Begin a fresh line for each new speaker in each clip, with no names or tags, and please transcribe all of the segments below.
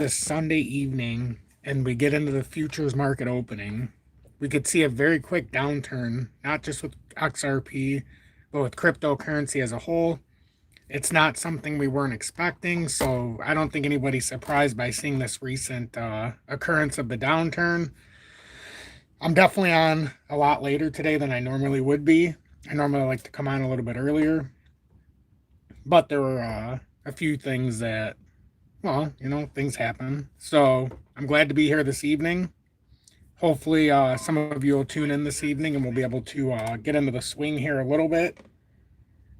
this Sunday evening and we get into the futures market opening, we could see a very quick downturn, not just with XRP, but with cryptocurrency as a whole. It's not something we weren't expecting, so I don't think anybody's surprised by seeing this recent occurrence of the downturn. I'm definitely on a lot later today than I normally would be. I normally like to come on a little bit earlier, but there were a few things that, well, things happen. So I'm glad to be here this evening. Hopefully, some of you will tune in this evening and we'll be able to get into the swing here a little bit.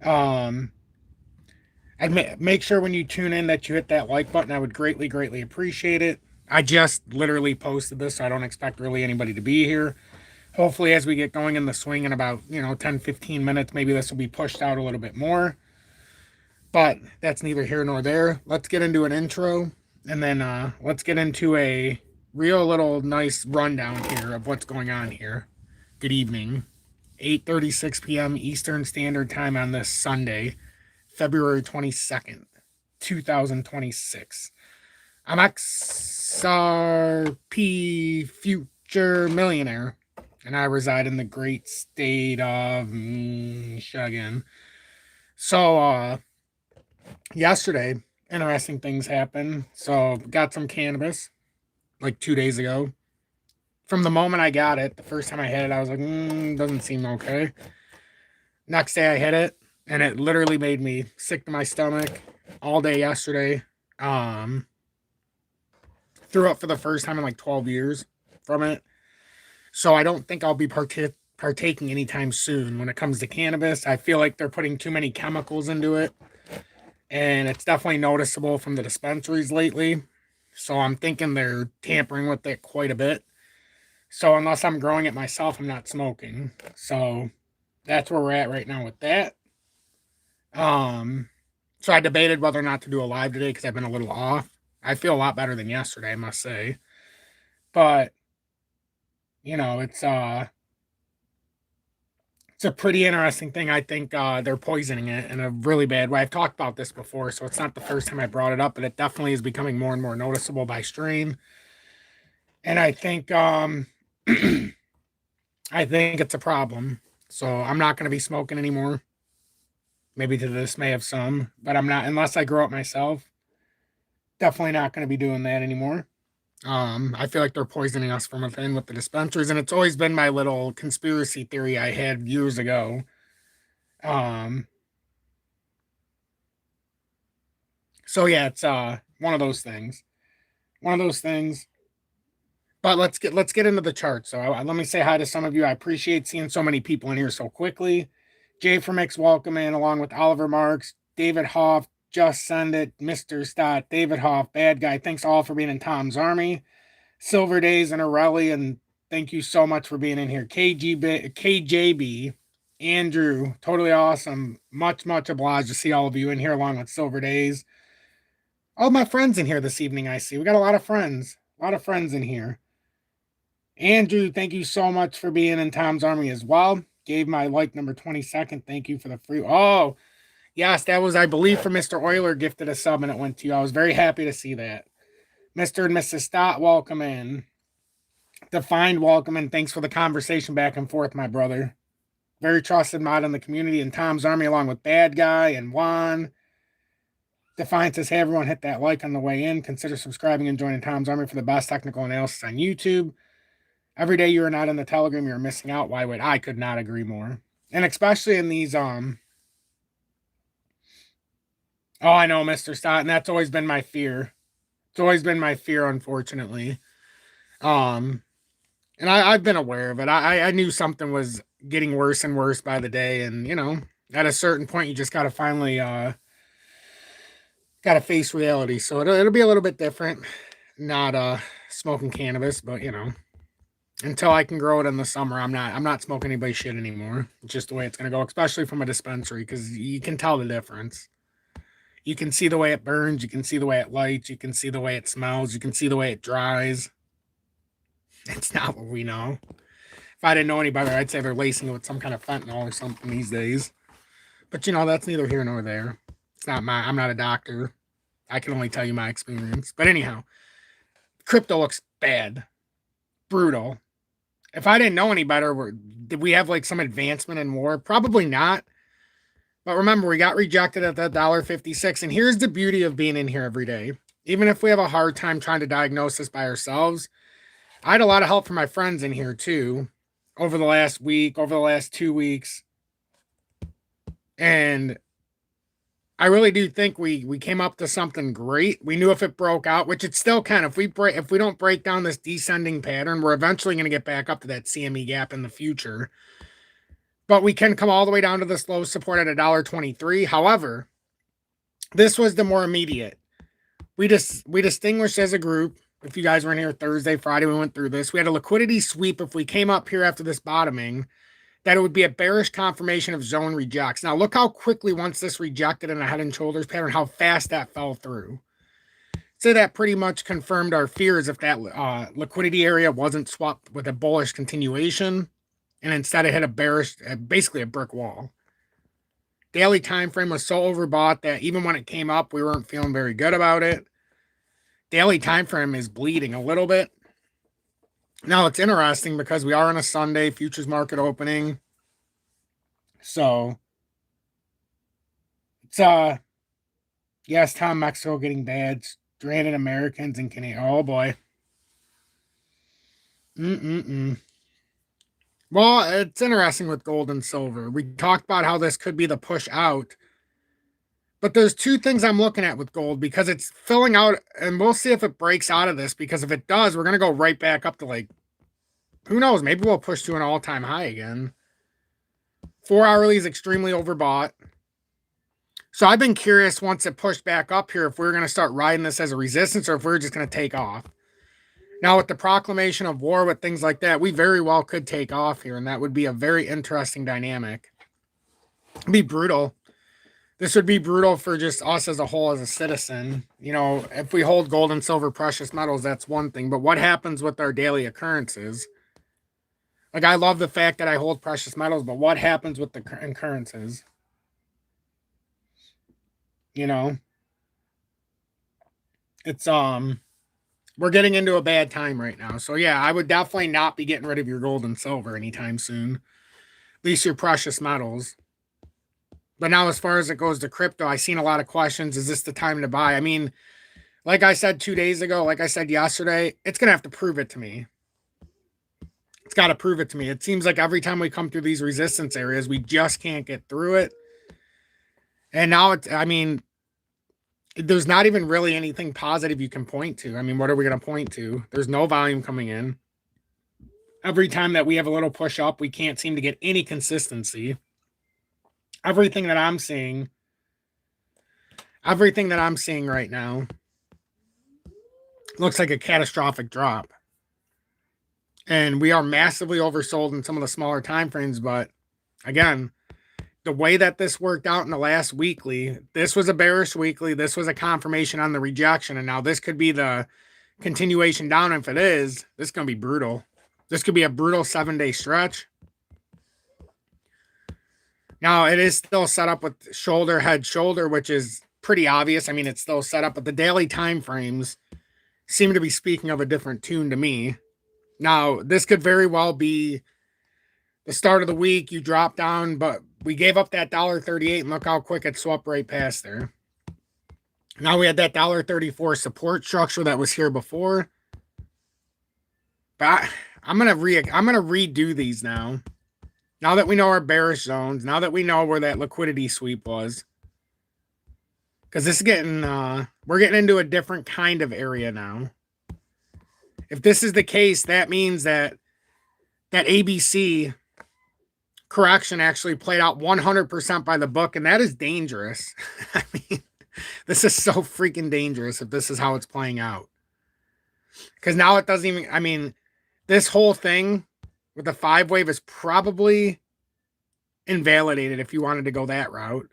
Um, I'd make sure when you tune in that you hit that like button. I would greatly, greatly appreciate it. I just literally posted this, so I don't expect really anybody to be here. Hopefully, as we get going in the swing in about, 10, 15 minutes, maybe this will be pushed out a little bit more. But that's neither here nor there. Let's get into an intro, and then let's get into a real little nice rundown here of what's going on here. Good evening. 8:36 p.m. Eastern Standard Time on this Sunday, February 22nd, 2026. I'm XRP Future Millionaire, and I reside in the great state of Michigan. So, yesterday, interesting things happened. So, got some cannabis like 2 days ago. From the moment I got it, the first time I hit it, I was like, doesn't seem okay. Next day I hit it, and it literally made me sick to my stomach all day yesterday. Threw up for the first time in like 12 years from it. So I don't think I'll be partaking anytime soon when it comes to cannabis. I feel like they're putting too many chemicals into it, and it's definitely noticeable from the dispensaries lately. So I'm thinking they're tampering with it quite a bit. So unless I'm growing it myself, I'm not smoking. So that's where we're at right now with that. So I debated whether or not to do a live today because I've been a little off. I feel a lot better than yesterday, I must say. But it's a pretty interesting thing. I think they're poisoning it in a really bad way. I've talked about this before, so it's not the first time I brought it up, but it definitely is becoming more and more noticeable by strain. And I think I think it's a problem. So I'm not going to be smoking anymore. Maybe to the dismay of some, but I'm not, unless I grow it myself. Definitely not going to be doing that anymore. I feel like they're poisoning us from within with the dispensaries, and it's always been my little conspiracy theory I had years ago. So yeah, it's one of those things. One of those things. But let's get into the chart. So let me say hi to some of you. I appreciate seeing so many people in here so quickly. Jay from X, welcome in, along with Oliver Marks, David Hoff, Just Send It, Mr. Stott, David Hoff, Bad Guy. Thanks all for being in Tom's Army. Silver Days and Arelli, and thank you so much for being in here. KJB, Andrew, totally awesome. Much obliged to see all of you in here along with Silver Days. All my friends in here this evening, I see. We got a lot of friends. A lot of friends in here. Andrew, thank you so much for being in Tom's Army as well. Gave my like number 22nd. Thank you for the free. Oh, yes, that was, I believe, for Mr. Euler gifted a sub and it went to you. I was very happy to see that. Mr. and Mrs. Stott, welcome in. Defined, welcome in. Thanks for the conversation back and forth, my brother. Very trusted mod in the community in Tom's Army, along with Bad Guy and Juan. Defiant says, hey, everyone, hit that like on the way in. Consider subscribing and joining Tom's Army for the best technical analysis on YouTube. Every day you are not in the Telegram, you're missing out. Why would I could not agree more. And especially in these, oh, I know, Mr. Stott, and that's always been my fear. It's always been my fear, unfortunately. And I've been aware of it. I knew something was getting worse and worse by the day. And, at a certain point, you just got to finally, got to face reality. So it'll be a little bit different. Not, smoking cannabis, but, until I can grow it in the summer, I'm not smoking anybody's shit anymore. It's just the way it's going to go, especially from a dispensary, because you can tell the difference. You can see the way it burns. You can see the way it lights. You can see the way it smells. You can see the way it dries. It's not what we know. If I didn't know any better, I'd say they're lacing it with some kind of fentanyl or something these days. But, that's neither here nor there. I'm not a doctor. I can only tell you my experience. But anyhow, crypto looks bad, brutal. If I didn't know any better, did we have like some advancement in war? Probably not. But remember, we got rejected at that $1.56. And here's the beauty of being in here every day. Even if we have a hard time trying to diagnose this by ourselves, I had a lot of help from my friends in here too over the last week, over the last 2 weeks. And I really do think we came up to something great. We knew if it broke out, which it still can. If we don't break down this descending pattern, we're eventually going to get back up to that CME gap in the future. But we can come all the way down to this low support at $1.23. However, this was the more immediate. We distinguished as a group. If you guys were in here Thursday, Friday, we went through this. We had a liquidity sweep if we came up here after this bottoming, that it would be a bearish confirmation of zone rejects. Now, look how quickly, once this rejected in a head and shoulders pattern, how fast that fell through. So that pretty much confirmed our fears if that liquidity area wasn't swapped with a bullish continuation, and instead it hit a bearish, basically a brick wall. Daily time frame was so overbought that even when it came up, we weren't feeling very good about it. Daily time frame is bleeding a little bit. Now, it's interesting because we are on a Sunday futures market opening. So, it's, yes, Tom, Mexico getting bad. Stranded Americans and Canadian. Oh, boy. Well, it's interesting with gold and silver. We talked about how this could be the push out. But there's two things I'm looking at with gold because it's filling out, and we'll see if it breaks out of this, because if it does, we're going to go right back up to, like, who knows, maybe we'll push to an all-time high again. 4 hourly is extremely overbought. So I've been curious once it pushed back up here if we're going to start riding this as a resistance or if we're just going to take off. Now, with the proclamation of war, with things like that, we very well could take off here, and that would be a very interesting dynamic. It'd be brutal. This would be brutal for just us as a whole, as a citizen. You know, if we hold gold and silver, precious metals, that's one thing. But what happens with our daily occurrences? Like, I love the fact that I hold precious metals, but what happens with the occurrences? You know? It's, we're getting into a bad time right now. So, yeah, I would definitely not be getting rid of your gold and silver anytime soon. At least your precious metals. But now, as far as it goes to crypto, I've seen a lot of questions. Is this the time to buy? I mean, like I said 2 days ago, like I said yesterday, it's going to have to prove it to me. It's got to prove it to me. It seems like every time we come through these resistance areas, we just can't get through it. And now I mean, there's not even really anything positive you can point to. I mean, what are we going to point to? There's no volume coming in. Every time that we have a little push up, we can't seem to get any consistency. Everything that I'm seeing right now looks like a catastrophic drop. And we are massively oversold in some of the smaller time frames. But again, the way that this worked out in the last weekly, this was a bearish weekly. This was a confirmation on the rejection. And now this could be the continuation down. If it is, this is going to be brutal. This could be a brutal 7-day stretch. Now, it is still set up with shoulder, head, shoulder, which is pretty obvious. I mean, it's still set up, but the daily time frames seem to be speaking of a different tune to me. Now, this could very well be the start of the week. You drop down, but we gave up that $1.38, and look how quick it swept right past there. Now we had that $1.34 support structure that was here before. But I'm gonna redo these now. Now that we know our bearish zones, now that we know where that liquidity sweep was. Because this is getting, we're getting into a different kind of area now. If this is the case, that means that that ABC correction actually played out 100% by the book, and that is dangerous. I mean, this is so freaking dangerous if this is how it's playing out. Because now it doesn't even, I mean, this whole thing with the 5 wave is probably invalidated if you wanted to go that route.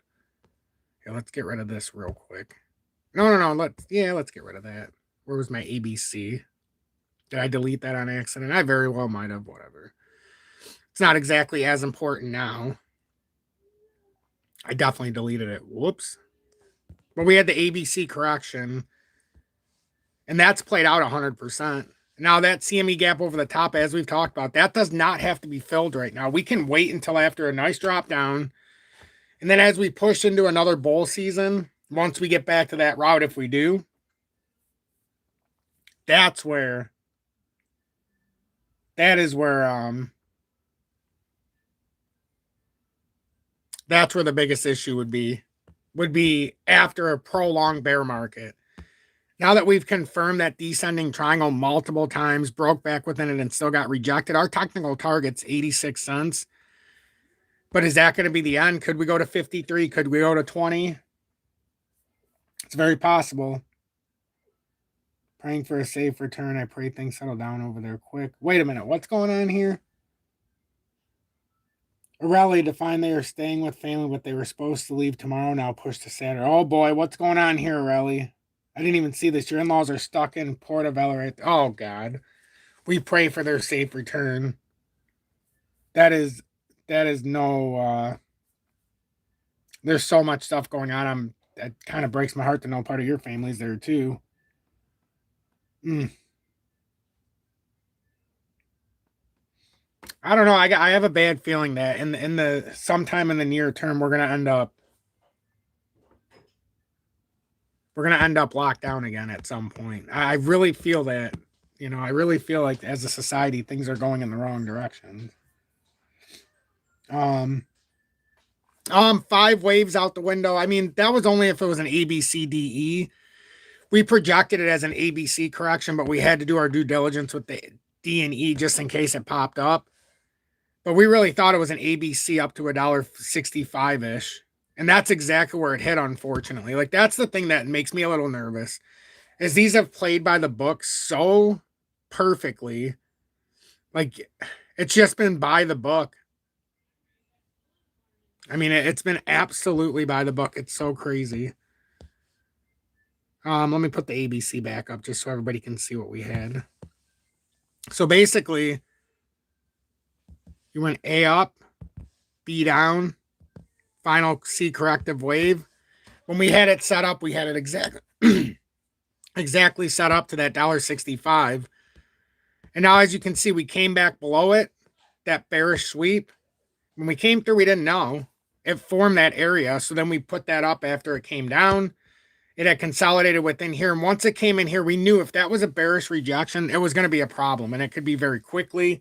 Here, let's get rid of this real quick. No. Let's get rid of that. Where was my ABC? Did I delete that on accident? I very well might have, whatever. It's not exactly as important now. I definitely deleted it. Whoops. But we had the ABC correction. And that's played out 100%. Now that CME gap over the top, as we've talked about, that does not have to be filled right now. We can wait until after a nice drop down. And then as we push into another bull season, once we get back to that route, if we do, that is where that's where the biggest issue would be after a prolonged bear market. Now that we've confirmed that descending triangle multiple times, broke back within it and still got rejected, our technical target's 86 cents. But is that going to be the end? Could we go to 53? Could we go to 20? It's very possible. Praying for a safe return. I pray things settle down over there quick. Wait a minute. What's going on here? A rally to find they are staying with family, but they were supposed to leave tomorrow. Now pushed to Saturday. Oh boy, what's going on here, Rally? I didn't even see this. Your in-laws are stuck in Portobello. Oh God. We pray for their safe return. That is no there's so much stuff going on. That kind of breaks my heart to know part of your family's there too. I don't know. I have a bad feeling that in the sometime in the near term we're gonna end up locked down again at some point. I really feel that. I really feel like as a society things are going in the wrong direction. 5 waves out the window. I mean, that was only if it was an ABCDE. We projected it as an ABC correction, but we had to do our due diligence with the D and E just in case it popped up. But we really thought it was an ABC up to $1.65-ish. And that's exactly where it hit, unfortunately. Like, that's the thing that makes me a little nervous, is these have played by the book so perfectly. Like, it's just been by the book. I mean, it's been absolutely by the book. It's so crazy. Let me put the ABC back up just so everybody can see what we had. So basically, you went A up, B down, final C corrective wave. When we had it set up, we had it exactly set up to that $1.65. And now, as you can see, we came back below it, that bearish sweep. When we came through, we didn't know. It formed that area. So then we put that up after it came down. It had consolidated within here. And once it came in here, we knew if that was a bearish rejection, it was going to be a problem. And it could be very quickly.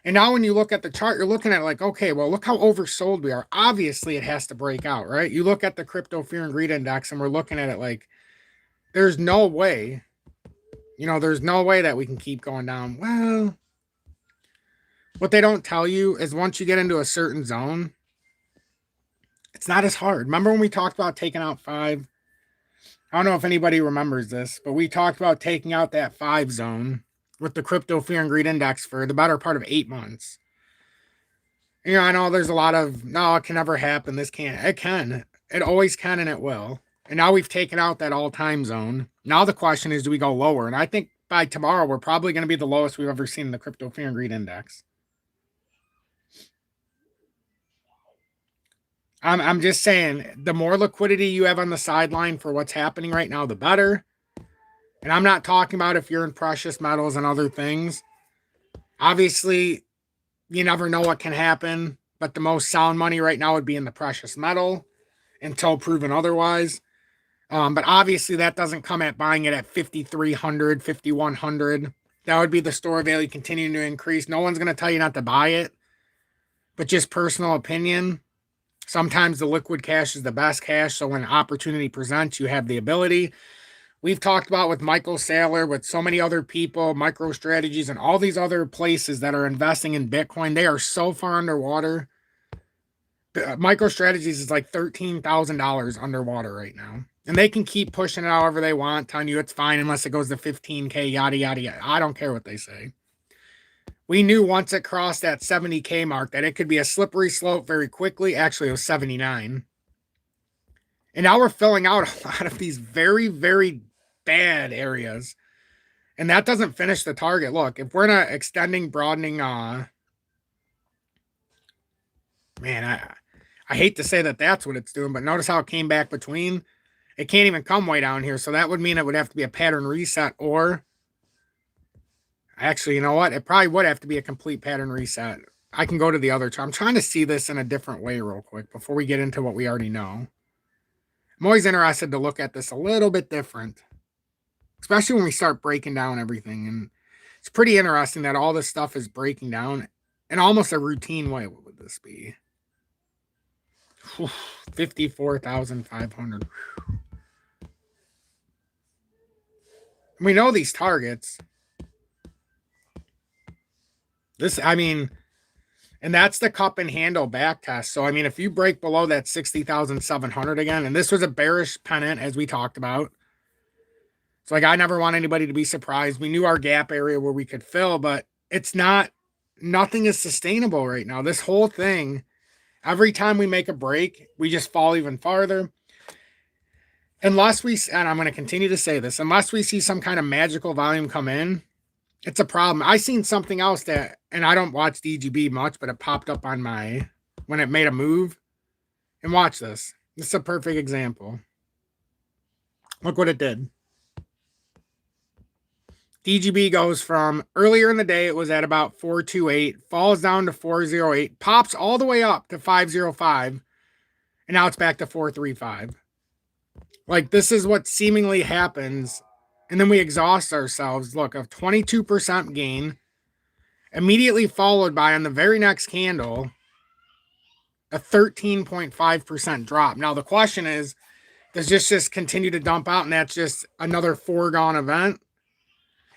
And now when you look at the chart, you're looking at it like, okay, well, look how oversold we are. Obviously, it has to break out, right? You look at the crypto fear and greed index, and we're looking at it like, there's no way, there's no way that we can keep going down. Well, what they don't tell you is once you get into a certain zone, it's not as hard. Remember when we talked about taking out 5? I don't know if anybody remembers this, but we talked about taking out that 5 zone with the crypto fear and greed index for the better part of 8 months. I know there's a lot of, no, it can never happen. This can't. It can. It always can, and it will. And now we've taken out that all-time zone. Now the question is, do we go lower? And I think by tomorrow, we're probably going to be the lowest we've ever seen in the crypto fear and greed index. I'm just saying, the more liquidity you have on the sideline for what's happening right now, the better. And I'm not talking about if you're in precious metals and other things. Obviously, you never know what can happen, but the most sound money right now would be in the precious metal until proven otherwise. But obviously, that doesn't come at buying it at 5,300, 5,100. That would be the store value continuing to increase. No one's going to tell you not to buy it, but just personal opinion. Sometimes the liquid cash is the best cash. So when opportunity presents, you have the ability. We've talked about with Michael Saylor, with so many other people, MicroStrategies, and all these other places that are investing in Bitcoin. They are so far underwater. MicroStrategies is like $13,000 underwater right now. And they can keep pushing it however they want, telling you it's fine unless it goes to 15K, yada, yada, yada. I don't care what they say. We knew once it crossed that 70K mark that it could be a slippery slope very quickly. Actually, it was 79. And now we're filling out a lot of these very, very bad areas. And that doesn't finish the target. Look, if we're in a extending, broadening, man, I hate to say that that's what it's doing, but notice how it came back between. It can't even come way down here. So that would mean it would have to be a pattern reset, or actually, you know what? It probably would have to be a complete pattern reset. I can go to the other chart. I'm trying to see this in a different way real quick before we get into what we already know. I'm always interested to look at this a little bit different, especially when we start breaking down everything. And it's pretty interesting that all this stuff is breaking down in almost a routine way. What would this be? 54,500. We know these targets. And that's the cup and handle back test. So, if you break below that 60,700 again, and this was a bearish pennant, as we talked about. So, I never want anybody to be surprised. We knew our gap area where we could fill, but nothing is sustainable right now. This whole thing, every time we make a break, we just fall even farther. And I'm going to continue to say this, unless we see some kind of magical volume come in, it's a problem. I seen something else and I don't watch DGB much, but it popped up on when it made a move. And watch this. This is a perfect example. Look what it did. DGB goes from earlier in the day, it was at about 428, falls down to 408, pops all the way up to 505, and now it's back to 435. This is what seemingly happens. And then we exhaust ourselves. Look, a 22% gain, immediately followed by, on the very next candle, a 13.5% drop. Now, the question is, does this just continue to dump out, and that's just another foregone event?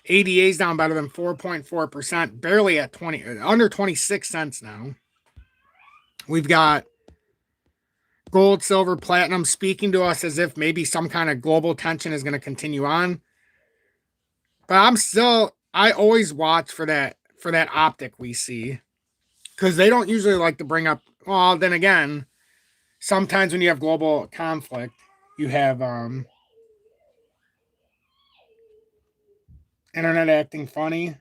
ADA is down better than 4.4%, barely at under 26 cents now. We've got gold, silver, platinum speaking to us as if maybe some kind of global tension is going to continue on. But I always watch for that optic we see, because they don't usually like to bring up, well, then again, sometimes when you have global conflict, you have internet acting funny.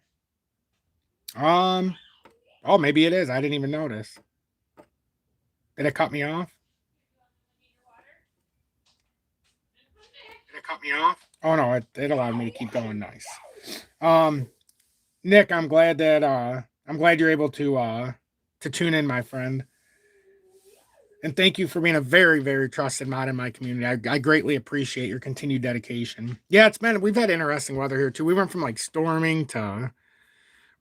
Oh, maybe it is. I didn't even notice. Did it cut me off? Did it cut me off? Oh no, it allowed me to keep going. Nice. Nick, I'm glad you're able to tune in, my friend. And thank you for being a very, very trusted mod in my community. I greatly appreciate your continued dedication. Yeah, we've had interesting weather here too. We went from storming to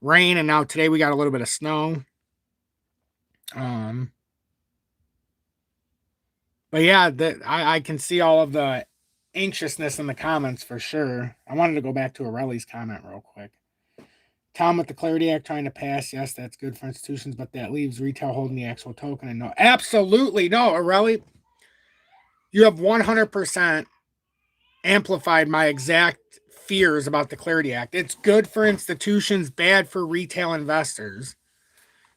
rain, and now today we got a little bit of snow. But yeah, I can see all of the anxiousness in the comments for sure. I wanted to go back to Aureli's comment real quick. Tom with the Clarity Act trying to pass. Yes, that's good for institutions, but that leaves retail holding the actual token. And no, absolutely no, Aureli. You have 100% amplified my exact fears about the Clarity Act. It's good for institutions, bad for retail investors.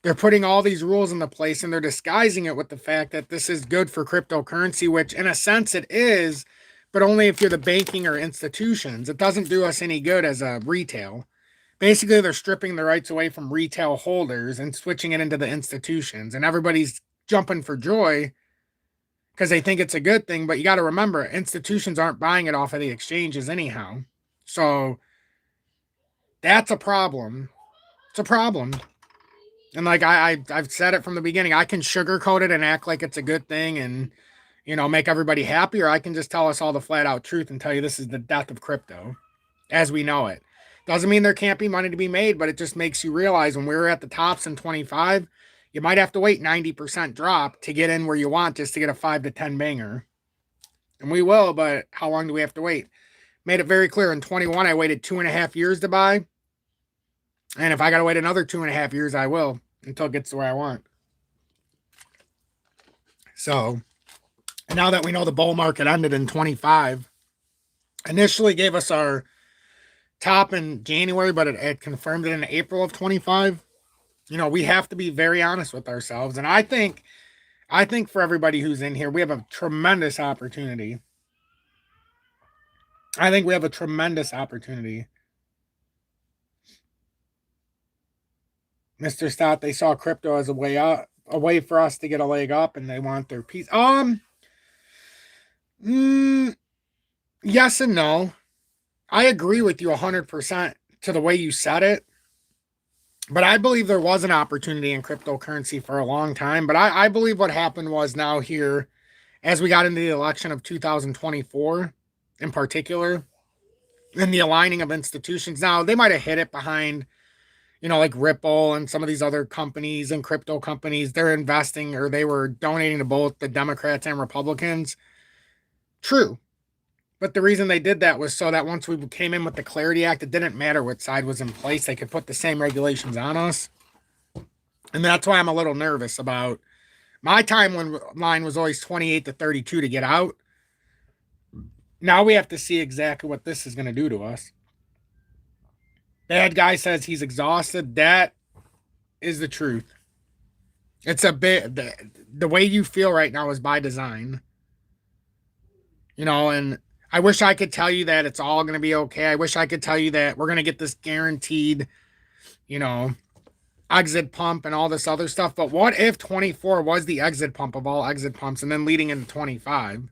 They're putting all these rules into place, and they're disguising it with the fact that this is good for cryptocurrency, which in a sense it is, but only if you're the banking or institutions. It doesn't do us any good as a retail. Basically, they're stripping the rights away from retail holders and switching it into the institutions, and everybody's jumping for joy because they think it's a good thing. But you got to remember, institutions aren't buying it off of the exchanges anyhow. So that's a problem. It's a problem. And I've said it from the beginning, I can sugarcoat it and act like it's a good thing and, make everybody happy, or I can just tell us all the flat out truth and tell you this is the death of crypto as we know it. Doesn't mean there can't be money to be made, but it just makes you realize when we were at the tops in 25, you might have to wait 90% drop to get in where you want just to get a 5 to 10 banger. And we will, but how long do we have to wait? Made it very clear in 21, I waited 2.5 years to buy. And if I got to wait another 2.5 years, I will until it gets to where I want. So now that we know the bull market ended in 25, initially gave us our top in January, but it confirmed it in April of 25. We have to be very honest with ourselves. And I think for everybody who's in here, we have a tremendous opportunity. Mr. Stott, they saw crypto as a way for us to get a leg up, and they want their piece. Yes and no. I agree with you 100% to the way you said it. But I believe there was an opportunity in cryptocurrency for a long time. But I believe what happened was now here, as we got into the election of 2024 in particular, and the aligning of institutions. Now, they might have hit it behind, like Ripple and some of these other companies and crypto companies. They're investing or they were donating to both the Democrats and Republicans. True. But the reason they did that was so that once we came in with the Clarity Act, it didn't matter what side was in place. They could put the same regulations on us. And that's why I'm a little nervous about my timeline was always 28 to 32 to get out. Now we have to see exactly what this is going to do to us. Bad guy says he's exhausted. That is the truth. It's a bit, the way you feel right now is by design. And I wish I could tell you that it's all going to be okay. I wish I could tell you that we're going to get this guaranteed, exit pump and all this other stuff. But what if 24 was the exit pump of all exit pumps and then leading into 25?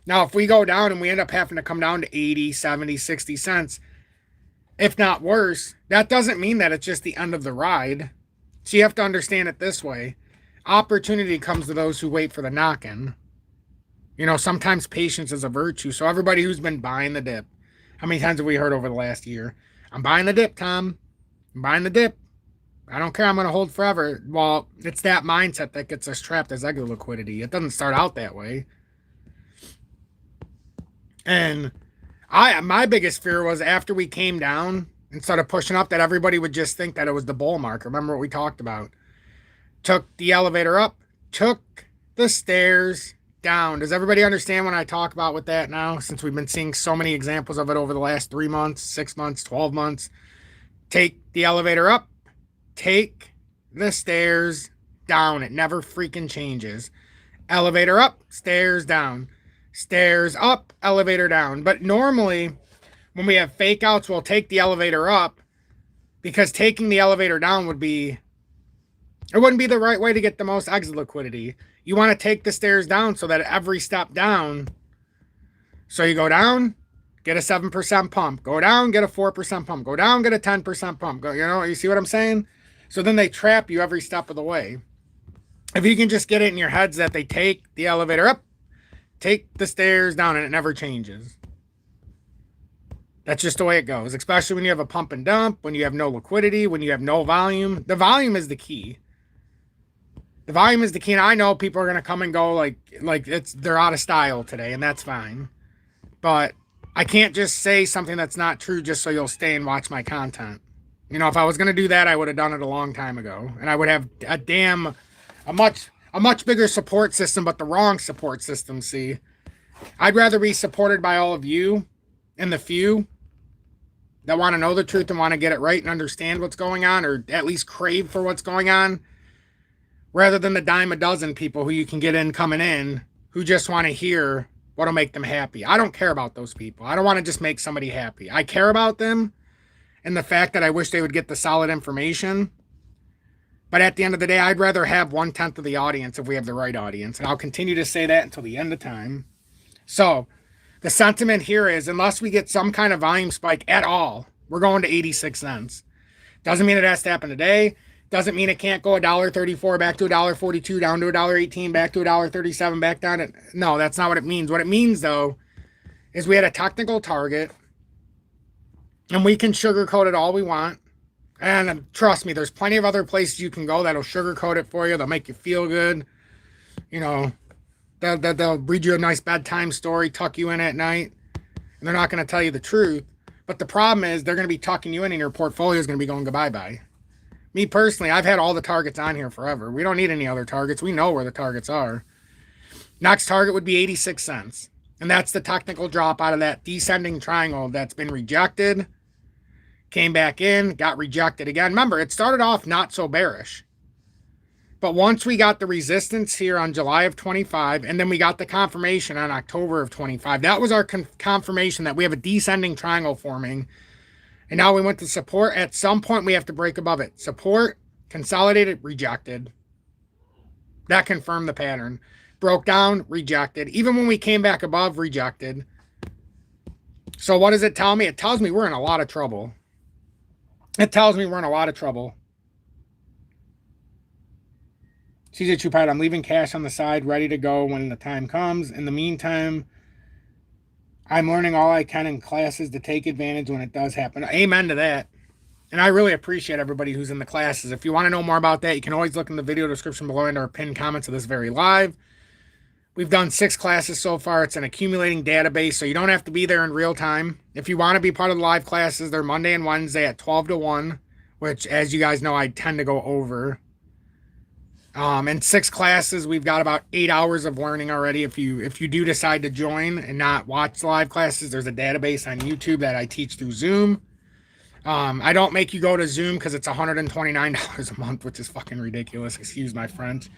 Now, if we go down and we end up having to come down to 80, 70, 60 cents, if not worse, that doesn't mean that it's just the end of the ride. So you have to understand it this way. Opportunity comes to those who wait for the knock-in. Sometimes patience is a virtue. So everybody who's been buying the dip, how many times have we heard over the last year? I'm buying the dip, Tom. I'm buying the dip. I don't care. I'm going to hold forever. Well, it's that mindset that gets us trapped as exit liquidity. It doesn't start out that way. And my biggest fear was after we came down and started pushing up that everybody would just think that it was the bull market. Remember what we talked about? Took the elevator up, took the stairs down. Does everybody understand what I talk about with that now? Since we've been seeing so many examples of it over the last 3 months, 6 months, 12 months. Take the elevator up, take the stairs down. It never freaking changes. Elevator up, stairs down. Stairs up, elevator down. But normally, when we have fake outs, we'll take the elevator up because taking the elevator down wouldn't be the right way to get the most exit liquidity. You want to take the stairs down so that every step down, so you go down, get a 7% pump. Go down, get a 4% pump. Go down, get a 10% pump. You see what I'm saying? So then they trap you every step of the way. If you can just get it in your heads that they take the elevator up, take the stairs down, and it never changes. That's just the way it goes, especially when you have a pump and dump, when you have no liquidity, when you have no volume. The volume is the key. The volume is the key, and I know people are going to come and go like they're out of style today, and that's fine. But I can't just say something that's not true just so you'll stay and watch my content. If I was going to do that, I would have done it a long time ago, and I would have a much bigger support system, but the wrong support system, see. I'd rather be supported by all of you and the few that want to know the truth and want to get it right and understand what's going on, or at least crave for what's going on, rather than the dime a dozen people who you can get in coming in who just want to hear what'll make them happy. I don't care about those people. I don't want to just make somebody happy. I care about them and the fact that I wish they would get the solid information. But at the end of the day, I'd rather have 1/10 of the audience if we have the right audience. And I'll continue to say that until the end of time. So the sentiment here is, unless we get some kind of volume spike at all, we're going to 86 cents. Doesn't mean it has to happen today. Doesn't mean it can't go $1.34 back to $1.42, down to $1.18, back to $1.37, back down to... No, that's not what it means. What it means, though, is we had a technical target, and we can sugarcoat it all we want. And trust me, there's plenty of other places you can go that'll sugarcoat it for you. They'll make you feel good. They'll read you a nice bedtime story, tuck you in at night, and they're not going to tell you the truth. But the problem is they're going to be tucking you in, and your portfolio is going to be going goodbye-bye. Me personally, I've had all the targets on here forever. We don't need any other targets. We know where the targets are. Next target would be 86 cents. And that's the technical drop out of that descending triangle that's been rejected. Came back in, got rejected again. Remember, it started off not so bearish. But once we got the resistance here on July of 25, and then we got the confirmation on October of 25, that was our confirmation that we have a descending triangle forming. And now we went to support. At some point, we have to break above it. Support, consolidated, rejected. That confirmed the pattern. Broke down, rejected. Even when we came back above, rejected. So what does it tell me? It tells me we're in a lot of trouble. It tells me we're in a lot of trouble. CJ Chupad, I'm leaving cash on the side, ready to go when the time comes. In the meantime, I'm learning all I can in classes to take advantage when it does happen. Amen to that. And I really appreciate everybody who's in the classes. If you want to know more about that, you can always look in the video description below and our pinned comments of this very live. We've done 6 classes so far. It's an accumulating database, so you don't have to be there in real time. If you want to be part of the live classes, they're Monday and Wednesday at 12 to 1, which, as you guys know, I tend to go over. In 6 classes, we've got about 8 hours of learning already. If you do decide to join and not watch the live classes, there's a database on YouTube that I teach through Zoom. I don't make you go to Zoom because it's $129 a month, which is fucking ridiculous. Excuse my French.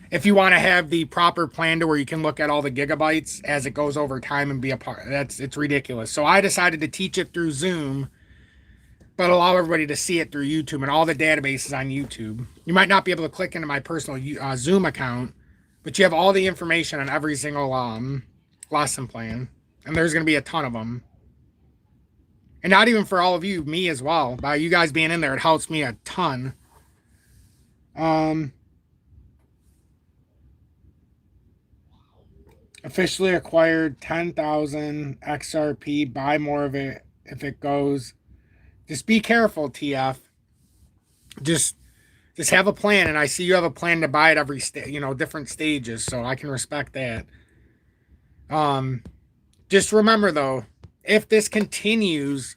If you want to have the proper plan to where you can look at all the gigabytes as it goes over time and be a part, it's ridiculous. So I decided to teach it through Zoom, but allow everybody to see it through YouTube and all the databases on YouTube. You might not be able to click into my personal Zoom account, but you have all the information on every single lesson plan, and there's going to be a ton of them. And not even for all of you, me as well. By you guys being in there, it helps me a ton. Officially acquired 10,000 XRP. Buy more of it if it goes. Just be careful, TF. Just have a plan, and I see you have a plan to buy at every different stages, so I can respect that. Just remember though, if this continues,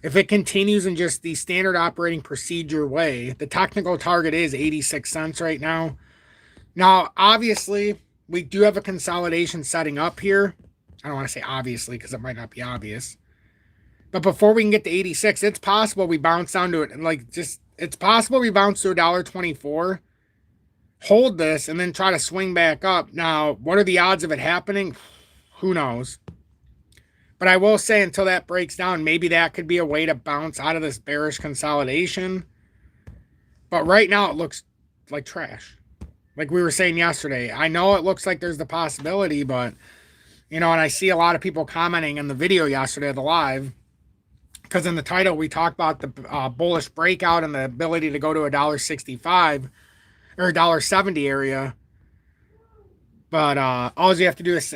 if it continues in just the standard operating procedure way, the technical target is 86 cents right now. Now, obviously, we do have a consolidation setting up here. I don't want to say obviously because it might not be obvious. But before we can get to 86, it's possible we bounce down to it. And it's possible we bounce to $1.24, hold this, and then try to swing back up. Now, what are the odds of it happening? Who knows? But I will say until that breaks down, maybe that could be a way to bounce out of this bearish consolidation. But right now it looks like trash. Like we were saying yesterday, I know it looks like there's the possibility, but, and I see a lot of people commenting in the video yesterday, the live, because in the title we talked about the bullish breakout and the ability to go to $1.65 or $1.70 area. But all you have to do is,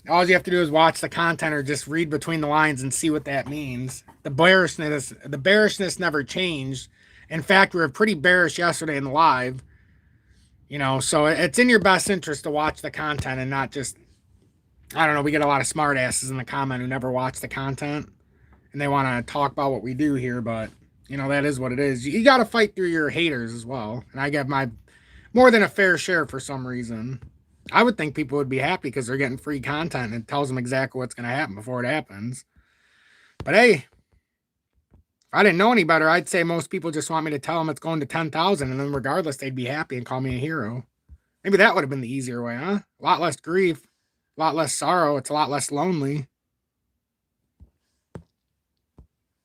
all you have to do is watch the content or just read between the lines and see what that means. The bearishness never changed. In fact, we were pretty bearish yesterday in the live. So it's in your best interest to watch the content and not just, I don't know, we get a lot of smart asses in the comment who never watch the content and they want to talk about what we do here, but that is what it is. You got to fight through your haters as well. And I get my more than a fair share for some reason. I would think people would be happy because they're getting free content and it tells them exactly what's going to happen before it happens. But hey, if I didn't know any better, I'd say most people just want me to tell them it's going to 10,000 and then regardless, they'd be happy and call me a hero. Maybe that would have been the easier way, huh? A lot less grief, a lot less sorrow. It's a lot less lonely.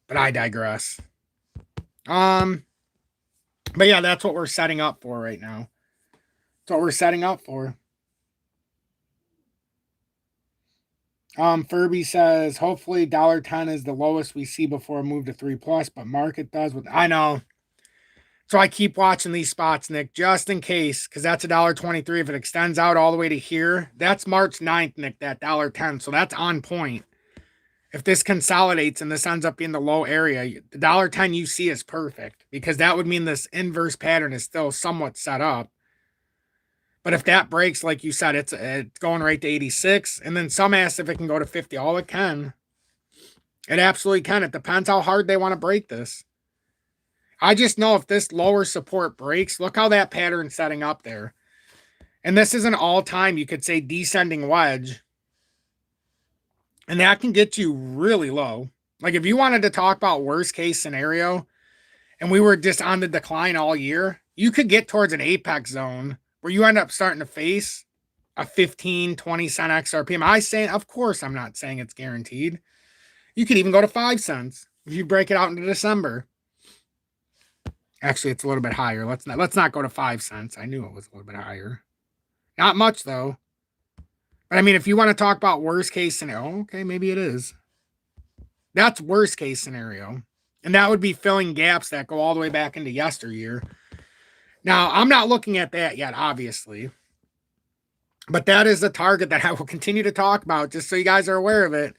But I digress. But yeah, that's what we're setting up for right now. That's what we're setting up for. Furby says, hopefully $1.10 is the lowest we see before a move to 3+, but market does with, I know. So I keep watching these spots, Nick, just in case, because that's $1.23. If it extends out all the way to here, that's March 9th, Nick, that $1.10. So that's on point. If this consolidates and this ends up being the low area, the $1.10 you see is perfect because that would mean this inverse pattern is still somewhat set up. But if that breaks, like you said, it's going right to 86. And then some asked if it can go to 50. All it can. It absolutely can. It depends how hard they want to break this. I just know if this lower support breaks, look how that pattern's setting up there. And this is an all-time, you could say, descending wedge. And that can get you really low. Like if you wanted to talk about worst case scenario and we were just on the decline all year, you could get towards an apex zone where you end up starting to face a 15, 20 cent XRP. Am I saying, of course, I'm not saying it's guaranteed. You could even go to 5 cents if you break it out into December. Actually, it's a little bit higher. Let's not go to 5 cents. I knew it was a little bit higher. Not much though. But I mean, if you want to talk about worst case scenario, okay, maybe it is. That's worst case scenario. And that would be filling gaps that go all the way back into yesteryear. Now, I'm not looking at that yet, obviously. But that is the target that I will continue to talk about, just so you guys are aware of it.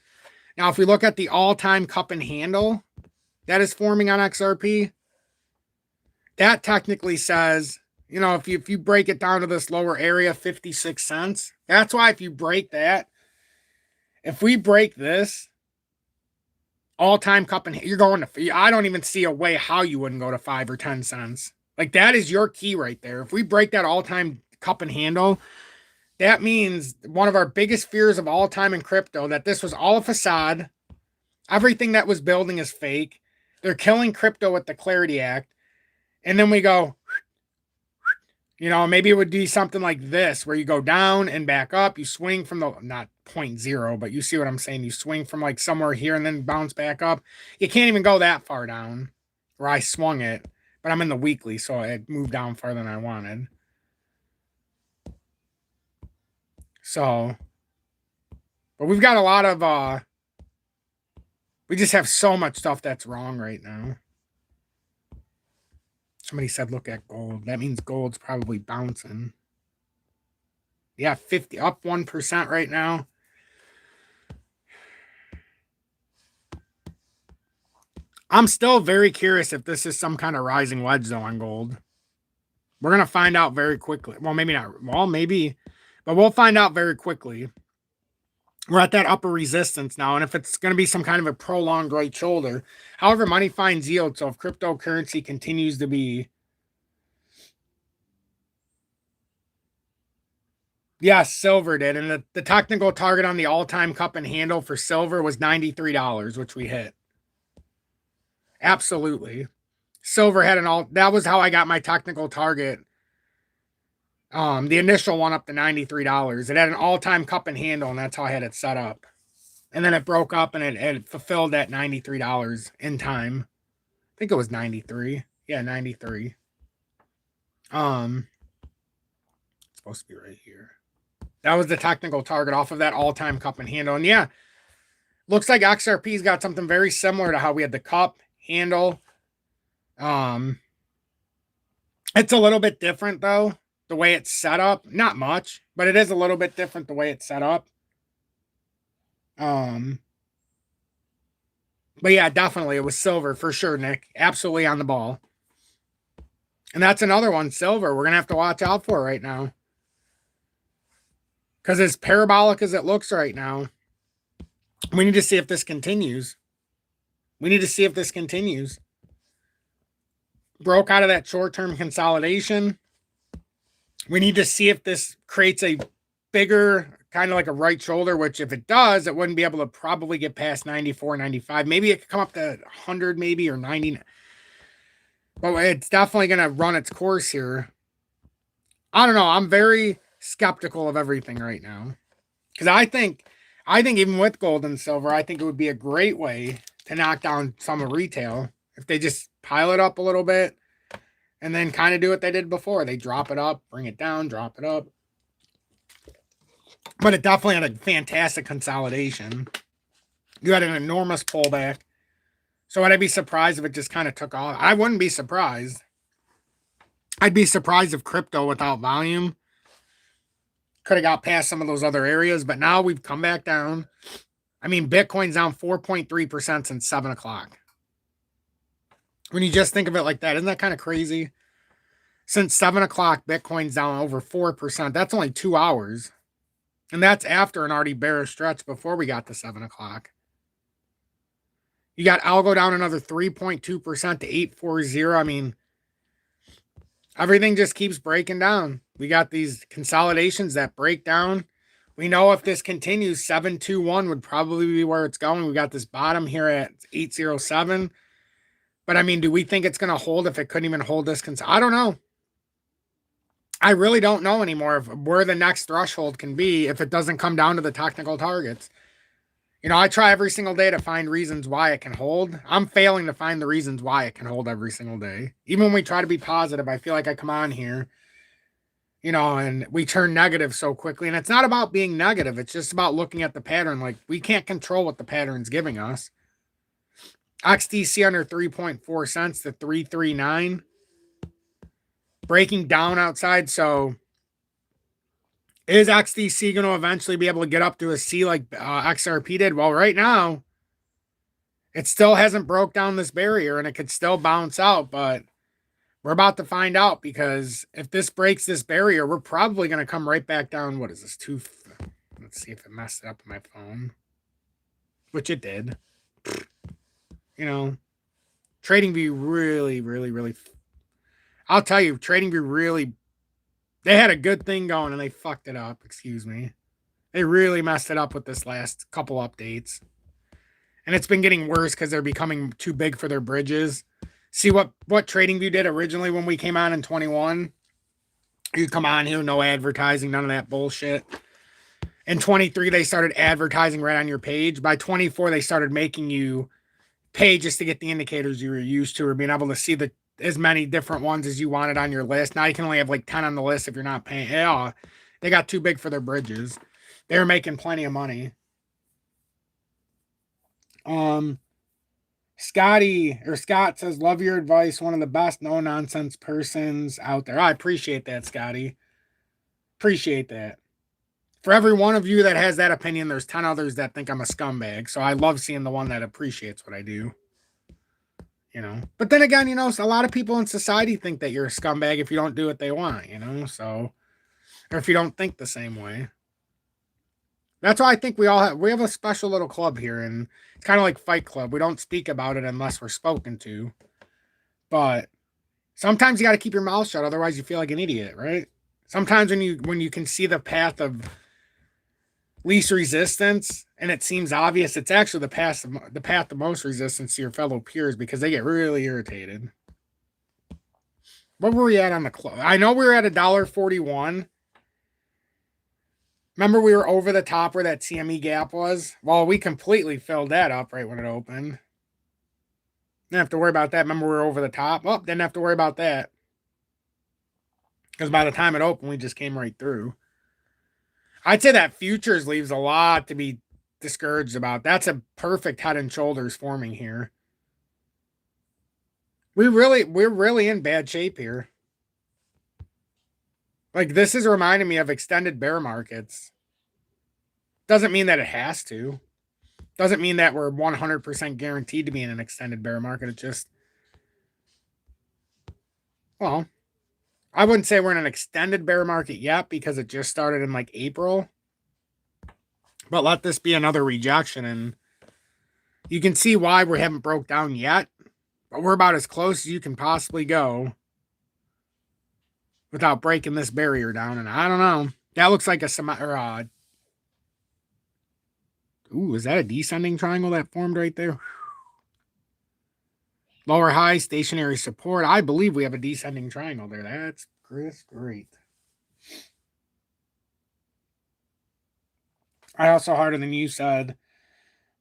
Now, if we look at the all-time cup and handle that is forming on XRP, that technically says, you know, if you break it down to this lower area, 56 cents, that's why if you break that, if we break this all-time cup and you're going to, I don't even see a way how you wouldn't go to 5 or 10 cents. Like, that is your key right there. If we break that all-time cup and handle, that means one of our biggest fears of all time in crypto, that this was all a facade. Everything that was building is fake. They're killing crypto with the Clarity Act. And then we go, you know, maybe it would be something like this, where you go down and back up. You swing from the, not 0.0, but you see what I'm saying. You swing from like somewhere here and then bounce back up. You can't even go that far down where I swung it. But I'm in the weekly, so it moved down farther than I wanted. So, but we've got a lot of, we just have so much stuff that's wrong right now. Somebody said, look at gold. That means gold's probably bouncing. Yeah, 50, up 1% right now. I'm still very curious if this is some kind of rising wedge, though, on gold. We're going to find out very quickly. Well, maybe not. Well, maybe. But we'll find out very quickly. We're at that upper resistance now. And if it's going to be some kind of a prolonged right shoulder, however, money finds yield. So if cryptocurrency continues to be, yes, silver did. And the technical target on the all-time cup and handle for silver was $93, which we hit. Absolutely. Silver had that was how I got my technical target. The initial one up to $93. It had an all-time cup and handle, and that's how I had it set up. And then it broke up and it fulfilled that $93 in time. I think it was 93. Yeah, 93. It's supposed to be right here. That was the technical target off of that all-time cup and handle. And yeah, looks like XRP's got something very similar to how we had the cup, handle. It's a little bit different, though, the way it's set up. Not much, but it is a little bit different the way it's set up. But yeah, definitely it was silver for sure, Nick. Absolutely on the ball. And that's another one, silver, we're going to have to watch out for right now. Because as parabolic as it looks right now, we need to see if this continues. We need to see if this continues. Broke out of that short-term consolidation. We need to see if this creates a bigger, kind of like a right shoulder, which if it does, it wouldn't be able to probably get past 94, 95. Maybe it could come up to 100 maybe, or 90. But it's definitely going to run its course here. I don't know. I'm very skeptical of everything right now. Because I think even with gold and silver, I think it would be a great way to knock down some of retail if they just pile it up a little bit and then kind of do what they did before. They drop it up, bring it down, drop it up. But it definitely had a fantastic consolidation. You had an enormous pullback. So would I be surprised if it just kind of took off? I wouldn't be surprised. I'd be surprised if crypto without volume could have got past some of those other areas. But now we've come back down. I mean, Bitcoin's down 4.3% since 7 o'clock. When you just think of it like that, isn't that kind of crazy? Since 7 o'clock, Bitcoin's down over 4%. That's only 2 hours. And that's after an already bearish stretch before we got to 7 o'clock. You got algo down another 3.2% to 840. I mean, everything just keeps breaking down. We got these consolidations that break down. We know if this continues, 721 would probably be where it's going. We got this bottom here at 807. But I mean, do we think it's going to hold if it couldn't even hold this? I don't know. I really don't know anymore where the next threshold can be if it doesn't come down to the technical targets. You know, I try every single day to find reasons why it can hold. I'm failing to find the reasons why it can hold every single day. Even when we try to be positive, I feel like I come on here, and we turn negative so quickly. And it's not about being negative. It's just about looking at the pattern. Like, we can't control what the pattern's giving us. XDC under 3.4 cents to 339. Breaking down outside. So is XDC going to eventually be able to get up to a C like XRP did? Well, right now, it still hasn't broke down this barrier, and it could still bounce out, but we're about to find out, because if this breaks this barrier, we're probably going to come right back down. What is this? Let's see if it messed it up on my phone, which it did. TradingView really, I'll tell you, TradingView really, they had a good thing going and they fucked it up. Excuse me. They really messed it up with this last couple updates. And it's been getting worse because they're becoming too big for their bridges. See what TradingView did originally when we came on in 21? You come on here, no advertising, none of that bullshit. In 23, they started advertising right on your page. By 24, they started making you pay just to get the indicators you were used to, or being able to see as many different ones as you wanted on your list. Now you can only have like 10 on the list if you're not paying. Yeah, they got too big for their bridges. They were making plenty of money. Scott says, love your advice. One of the best no-nonsense persons out there. I appreciate that, Scotty. Appreciate that. For every one of you that has that opinion, there's 10 others that think I'm a scumbag. So I love seeing the one that appreciates what I do. But then again, a lot of people in society think that you're a scumbag if you don't do what they want, so, or if you don't think the same way. That's why I think we have a special little club here, and it's kind of like Fight Club. We don't speak about it unless we're spoken to. But sometimes you got to keep your mouth shut, otherwise you feel like an idiot, right? Sometimes when you can see the path of least resistance and it seems obvious, it's actually the path of most resistance to your fellow peers, because they get really irritated. What were we at on the close? I know we were at $1.41. Remember, we were over the top where that CME gap was? Well, we completely filled that up right when it opened. Didn't have to worry about that. Remember, we were over the top? Well, didn't have to worry about that, because by the time it opened, we just came right through. I'd say that futures leaves a lot to be discouraged about. That's a perfect head and shoulders forming here. We're really in bad shape here. Like, this is reminding me of extended bear markets. Doesn't mean that it has to. Doesn't mean that we're 100% guaranteed to be in an extended bear market. It just, well, I wouldn't say we're in an extended bear market yet, because it just started in like April. But let this be another rejection, and you can see why we haven't broke down yet. But we're about as close as you can possibly go without breaking this barrier down. And I don't know. That looks like a ooh, is that a descending triangle that formed right there? Lower high, stationary support. I believe we have a descending triangle there. That's great. I also, harder than you said,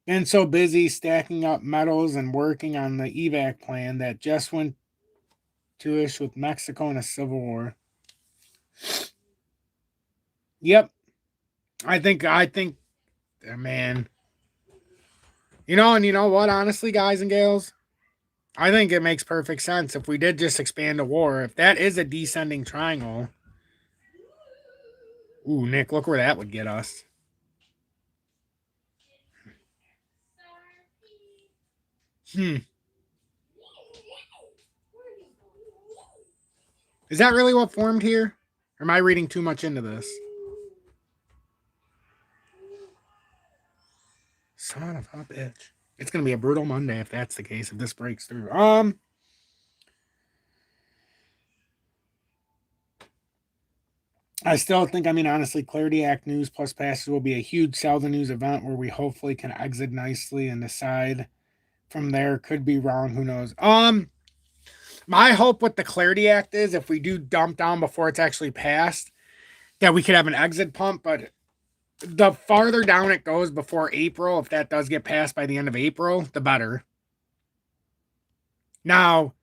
been so busy stacking up metals and working on the evac plan that just went to ish with Mexico in a civil war. Yep. I think, man. And you know what, honestly, guys and gals? I think it makes perfect sense if we did just expand a war. If that is a descending triangle. Ooh, Nick, look where that would get us. Is that really what formed here? Or am I reading too much into this? Son of a bitch. It's going to be a brutal Monday if that's the case, if this breaks through. I still think, honestly, Clarity Act news plus passes will be a huge sell the news event where we hopefully can exit nicely and decide from there. Could be wrong. Who knows? My hope with the Clarity Act is if we do dump down before it's actually passed, that we could have an exit pump. But the farther down it goes before April, if that does get passed by the end of April, the better. Now,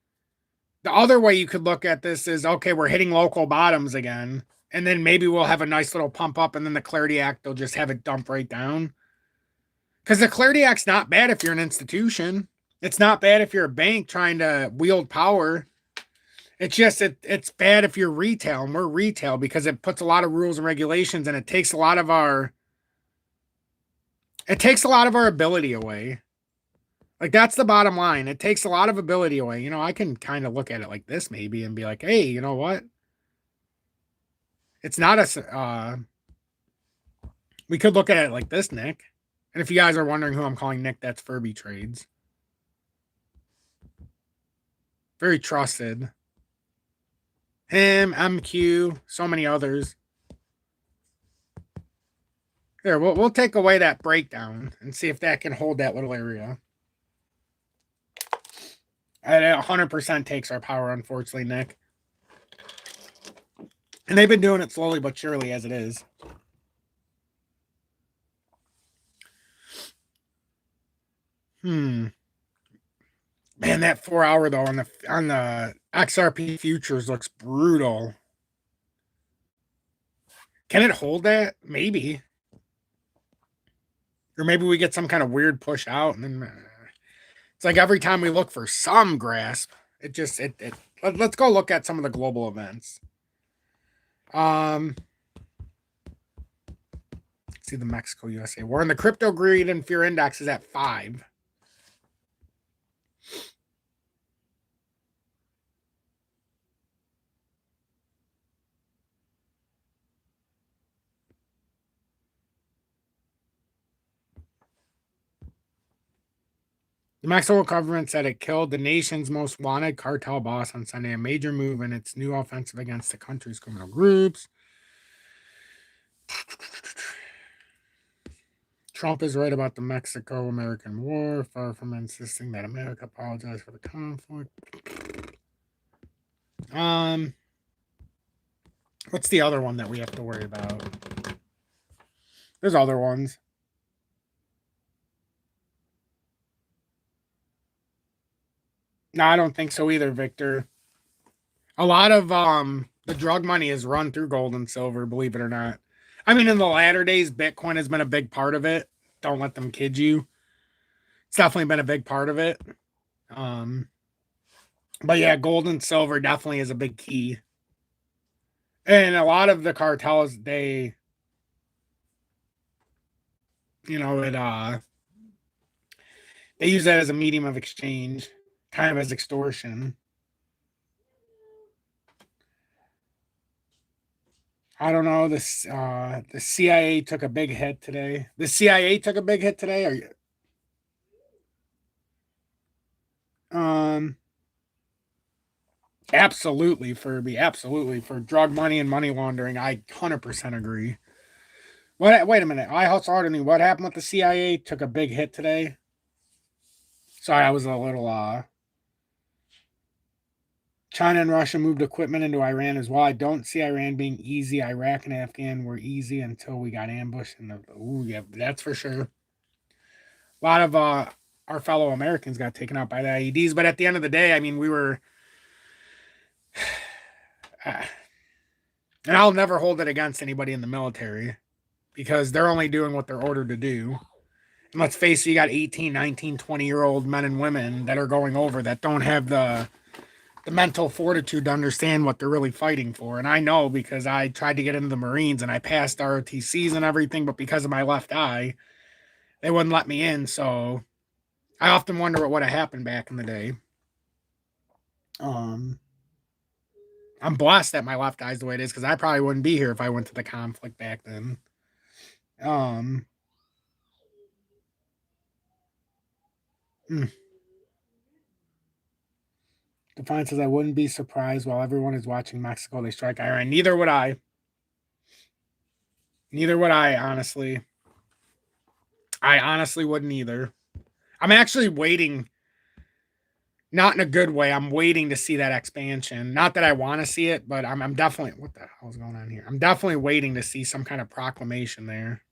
the other way you could look at this is, okay, we're hitting local bottoms again, And then maybe we'll have a nice little pump up, and then the Clarity Act, they'll just have it dump right down. Because the Clarity Act's not bad if you're an institution. It's not bad if you're a bank trying to wield power. It's just it's bad if you're retail, and we're retail because it puts a lot of rules and regulations, and it takes a lot of our ability away. Like, that's the bottom line. It takes a lot of ability away. You know, I can kind of look at it like this maybe and be like, hey, you know what? It's not we could look at it like this, Nick. And if you guys are wondering who I'm calling Nick, that's Furby Trades. Very trusted. Him, MQ, so many others. Here, we'll take away that breakdown and see if that can hold that little area. And it 100% takes our power, unfortunately, Nick. And they've been doing it slowly but surely as it is. Man, that 4 hour though on the XRP futures looks brutal. Can it hold that? Maybe. Or maybe we get some kind of weird push out, and then it's like every time we look for some grasp, let's go look at some of the global events. See the Mexico USA war, and the crypto greed and fear index is at 5. The Mexico government said it killed the nation's most wanted cartel boss on Sunday, a major move in its new offensive against the country's criminal groups. Trump is right about the Mexico-American war, far from insisting that America apologize for the conflict. What's the other one that we have to worry about? There's other ones. No, I don't think so either, Victor. A lot of the drug money is run through gold and silver, believe it or not. I mean, in the latter days, Bitcoin has been a big part of it. Don't let them kid you. It's definitely been a big part of it. But yeah, gold and silver definitely is a big key. And a lot of the cartels, they, you know, they use that as a medium of exchange, kind of as extortion. I don't know. The CIA took a big hit today. The CIA took a big hit today. Are you? Absolutely, Furby. Absolutely, for drug money and money laundering. I 100% agree. What? Wait a minute. I also already knew what happened with the CIA. Took a big hit today. Sorry, I was a little China and Russia moved equipment into Iran as well. I don't see Iran being easy. Iraq and Afghan were easy until we got ambushed. Ooh, yeah, that's for sure. A lot of our fellow Americans got taken out by the IEDs, but at the end of the day, I mean, we were. And I'll never hold it against anybody in the military because they're only doing what they're ordered to do. And let's face it, you got 18, 19, 20-year-old men and women that are going over that don't have the mental fortitude to understand what they're really fighting for. And I know because I tried to get into the Marines and I passed ROTCs and everything, but because of my left eye, they wouldn't let me in. So I often wonder what would have happened back in the day. I'm blessed that my left eye is the way it is because I probably wouldn't be here if I went to the conflict back then. Defiant says, I wouldn't be surprised while everyone is watching Mexico, they strike Iran. Neither would I. Neither would I, honestly. I honestly wouldn't either. I'm actually waiting, not in a good way. I'm waiting to see that expansion. Not that I want to see it, but I'm definitely, what the hell is going on here? I'm definitely waiting to see some kind of proclamation there.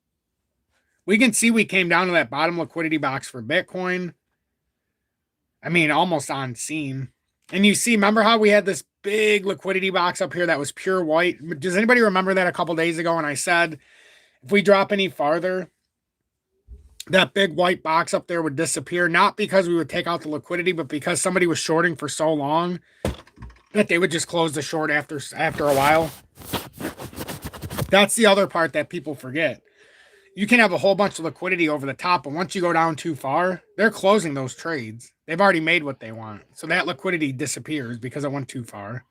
We can see we came down to that bottom liquidity box for Bitcoin. I mean, almost on scene. And you see, remember how we had this big liquidity box up here that was pure white? Does anybody remember that a couple days ago when I said if we drop any farther, that big white box up there would disappear? Not because we would take out the liquidity, but because somebody was shorting for so long that they would just close the short after a while. That's the other part that people forget. You can have a whole bunch of liquidity over the top, but once you go down too far, they're closing those trades. They've already made what they want. So that liquidity disappears because it went too far.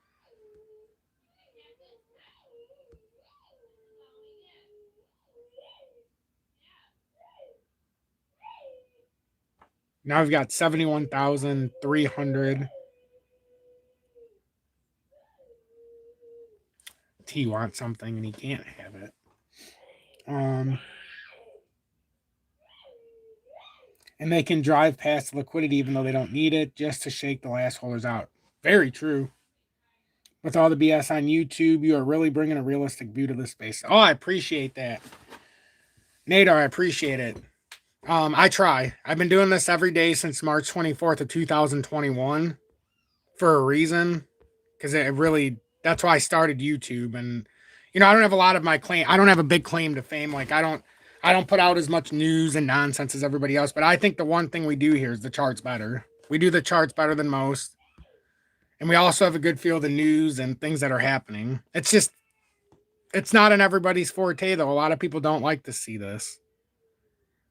Now we've got 71,300. T wants something and he can't have it. And they can drive past the liquidity even though they don't need it just to shake the last holders out. Very true. With all the BS on YouTube, you are really bringing a realistic view to this space. Oh, I appreciate that. Nadar, I appreciate it. I try. I've been doing this every day since March 24th of 2021 for a reason, because it really, that's why I started YouTube. And, you know, I don't have a lot of my claim. I don't have a big claim to fame. Like I don't put out as much news and nonsense as everybody else, but I think the one thing we do here is the charts better. We do the charts better than most. And we also have a good feel of the news and things that are happening. It's just, it's not in everybody's forte, though. A lot of people don't like to see this.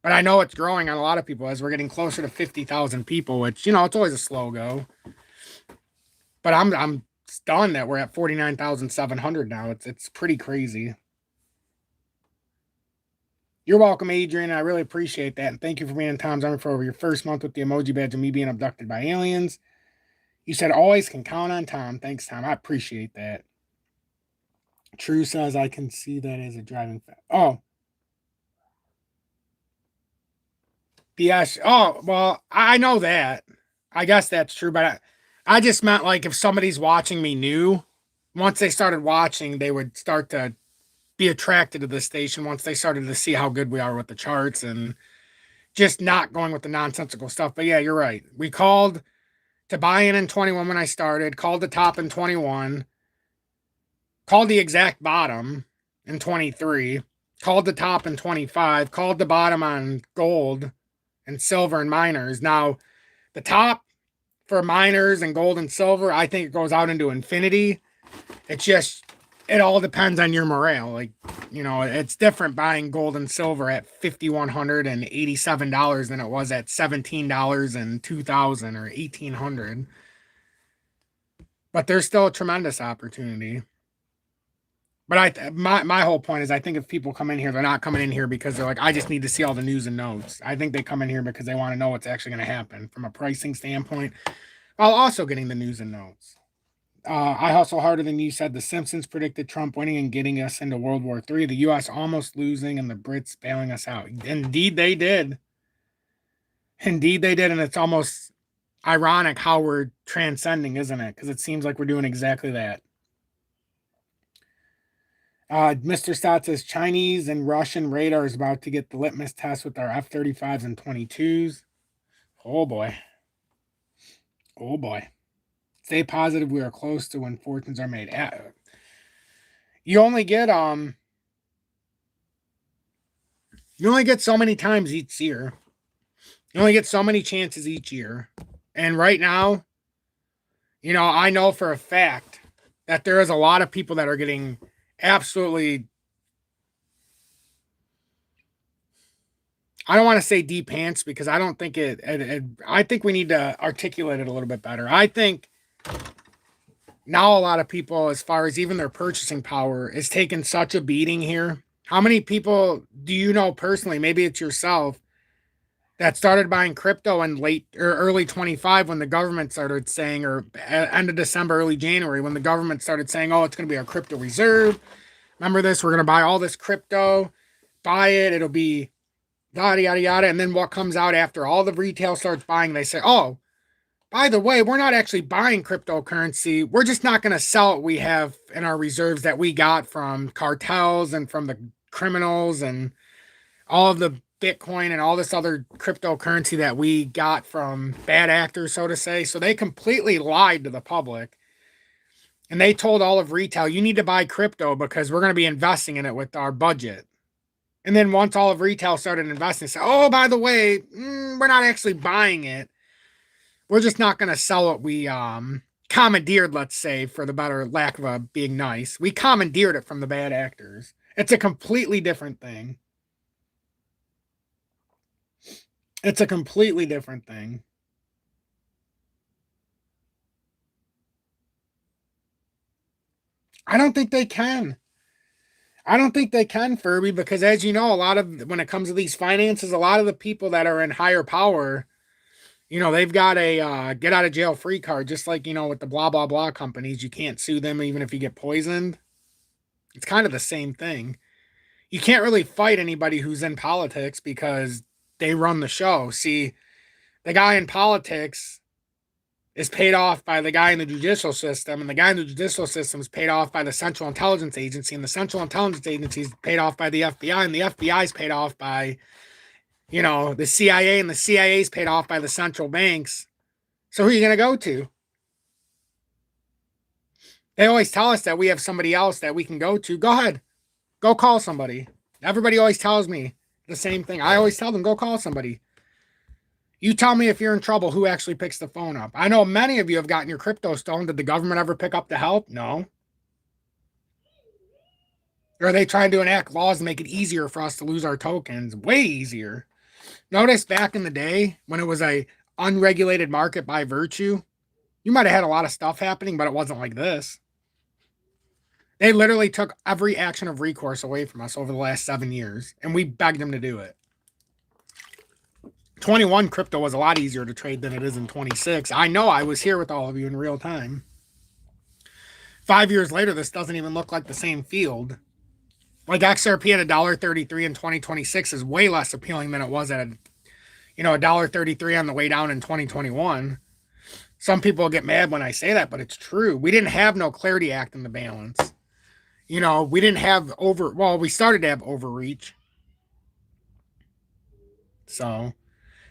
But I know it's growing on a lot of people as we're getting closer to 50,000 people, which, you know, it's always a slow go. But I'm stunned that we're at 49,700 now. It's pretty crazy. You're welcome, Adrian. I really appreciate that. And thank you for being in Tom's Army for over your first month with the emoji badge of me being abducted by aliens. You said always can count on Tom. Thanks, Tom. I appreciate that. True says I can see that as a driving factor. Oh. BS. Oh, well, I know that. I guess that's true, but I just meant like if somebody's watching me new, once they started watching, they would start to be attracted to the station once they started to see how good we are with the charts and just not going with the nonsensical stuff. But yeah, you're right. We called to buy in 21 when I started, called the top in 21, called the exact bottom in 23, called the top in 25, called the bottom on gold and silver and miners. Now, the top for miners and gold and silver, I think it goes out into infinity. It's just, it all depends on your morale. Like, you know, it's different buying gold and silver at $5,187 than it was at $17 and $2,000 or $1,800. But there's still a tremendous opportunity. But my whole point is I think if people come in here, they're not coming in here because they're like, I just need to see all the news and notes. I think they come in here because they want to know what's actually going to happen from a pricing standpoint, while also getting the news and notes. I hustle harder than you said. The Simpsons predicted Trump winning and getting us into World War III. The U.S. almost losing and the Brits bailing us out. Indeed, they did. Indeed, they did. And it's almost ironic how we're transcending, isn't it? Because it seems like we're doing exactly that. Mr. Stott says Chinese and Russian radar is about to get the litmus test with our F-35s and 22s. Oh boy. Oh boy. Stay positive. We are close to when fortunes are made. You only get so many times each year. You only get so many chances each year. And right now, you know, I know for a fact that there is a lot of people that are getting absolutely, I don't want to say deep pants because I don't think I think we need to articulate it a little bit better. I think now a lot of people, as far as even their purchasing power, is taking such a beating here. How many people do you know personally, maybe it's yourself, that started buying crypto in late or early 25 when the government started saying, or end of December, early January, when the government started saying, oh, it's going to be our crypto reserve. Remember this? We're going to buy all this crypto, buy it. It'll be yada, yada, yada. And then what comes out after all the retail starts buying, they say, oh, by the way, we're not actually buying cryptocurrency. We're just not going to sell what we have in our reserves that we got from cartels and from the criminals and all of the Bitcoin and all this other cryptocurrency that we got from bad actors, so to say. So they completely lied to the public. And they told all of retail, you need to buy crypto because we're going to be investing in it with our budget. And then once all of retail started investing, they said, oh, by the way, we're not actually buying it. We're just not going to sell what we commandeered, let's say, for the better lack of being nice. We commandeered it from the bad actors. It's a completely different thing. It's a completely different thing. I don't think they can. I don't think they can, Furby, because as you know, a lot of when it comes to these finances, a lot of the people that are in higher power, they've got a get out of jail free card, just like, with the blah, blah, blah companies. You can't sue them even if you get poisoned. It's kind of the same thing. You can't really fight anybody who's in politics because they run the show. See, the guy in politics is paid off by the guy in the judicial system, and the guy in the judicial system is paid off by the Central Intelligence Agency, and the Central Intelligence Agency is paid off by the FBI, and the FBI is paid off by, the CIA, and the CIA is paid off by the central banks. So who are you going to go to? They always tell us that we have somebody else that we can go to. Go ahead. Go call somebody. Everybody always tells me the same thing. I always tell them, go call somebody. You tell me if you're in trouble, who actually picks the phone up? I know many of you have gotten your crypto stolen. Did the government ever pick up the help? No. Or are they trying to enact laws to make it easier for us to lose our tokens? Way easier. Notice back in the day when it was a unregulated market by virtue, you might have had a lot of stuff happening, but it wasn't like this. They literally took every action of recourse away from us over the last 7 years, and we begged them to do it. 21 crypto was a lot easier to trade than it is in 26. I know, I was here with all of you in real time. 5 years later, this doesn't even look like the same field. Like XRP at $1.33 in 2026 is way less appealing than it was at $1.33 on the way down in 2021. Some people get mad when I say that, but it's true. We didn't have no Clarity Act in the balance. We didn't have we started to have overreach. So